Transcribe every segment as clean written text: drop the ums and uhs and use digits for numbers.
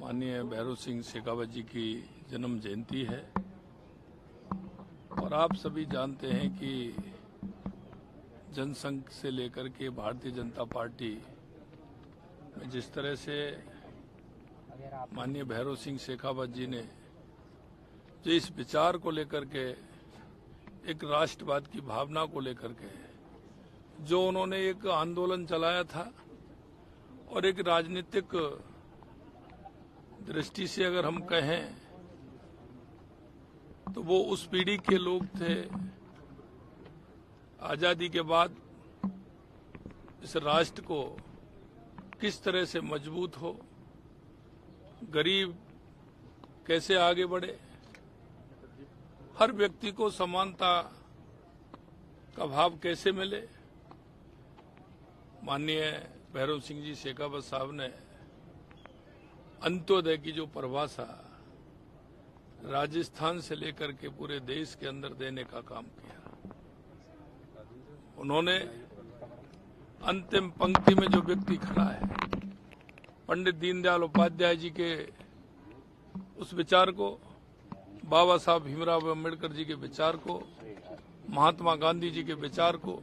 माननीय भैरव सिंह शेखावत जी की जन्म जयंती है और आप सभी जानते हैं कि जनसंघ से लेकर के भारतीय जनता पार्टी में जिस तरह से माननीय भैरव सिंह शेखावत जी ने जो इस विचार को लेकर के एक राष्ट्रवाद की भावना को लेकर के जो उन्होंने एक आंदोलन चलाया था और एक राजनीतिक दृष्टि से अगर हम कहें तो वो उस पीढ़ी के लोग थे। आजादी के बाद इस राष्ट्र को किस तरह से मजबूत हो, गरीब कैसे आगे बढ़े, हर व्यक्ति को समानता का भाव कैसे मिले। माननीय भैरव सिंह जी शेखावत साहब ने अंत्योदय की जो परिभाषा राजस्थान से लेकर के पूरे देश के अंदर देने का काम किया। उन्होंने अंतिम पंक्ति में जो व्यक्ति खड़ा है, पंडित दीनदयाल उपाध्याय जी के उस विचार को, बाबा साहब भीमराव अम्बेडकर जी के विचार को, महात्मा गांधी जी के विचार को,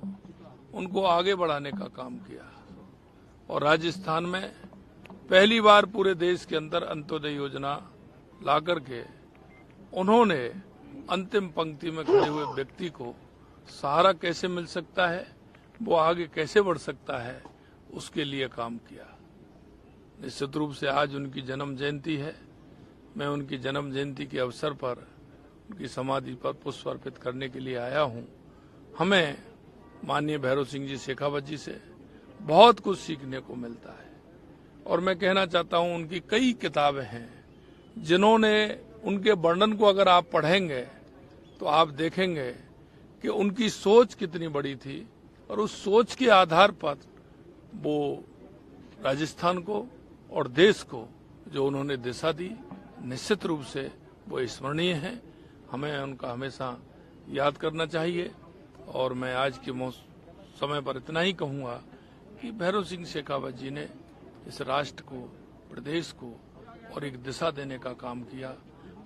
उनको आगे बढ़ाने का काम किया और राजस्थान में पहली बार पूरे देश के अंदर अंत्योदय योजना लाकर के उन्होंने अंतिम पंक्ति में खड़े हुए व्यक्ति को सहारा कैसे मिल सकता है, वो आगे कैसे बढ़ सकता है, उसके लिए काम किया। निश्चित रूप से आज उनकी जन्म जयंती है। मैं उनकी जन्म जयंती के अवसर पर उनकी समाधि पर पुष्प अर्पित करने के लिए आया हूं। हमें माननीय भैरव सिंह जी शेखावत जी से बहुत कुछ सीखने को मिलता है और मैं कहना चाहता हूं उनकी कई किताबें हैं जिन्होंने उनके वर्णन को अगर आप पढ़ेंगे तो आप देखेंगे कि उनकी सोच कितनी बड़ी थी और उस सोच के आधार पर वो राजस्थान को और देश को जो उन्होंने दिशा दी, निश्चित रूप से वो स्मरणीय है। हमें उनका हमेशा याद करना चाहिए और मैं आज के समय पर इतना ही कहूंगा कि भैरव सिंह शेखावत जी ने इस राष्ट्र को, प्रदेश को और एक दिशा देने का काम किया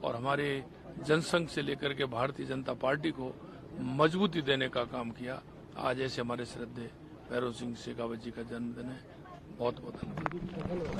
और हमारे जनसंघ से लेकर के भारतीय जनता पार्टी को मजबूती देने का काम किया। आज ऐसे हमारे श्रद्धेय भैरव सिंह शेखावत जी का जन्मदिन है। बहुत बहुत धन्यवाद।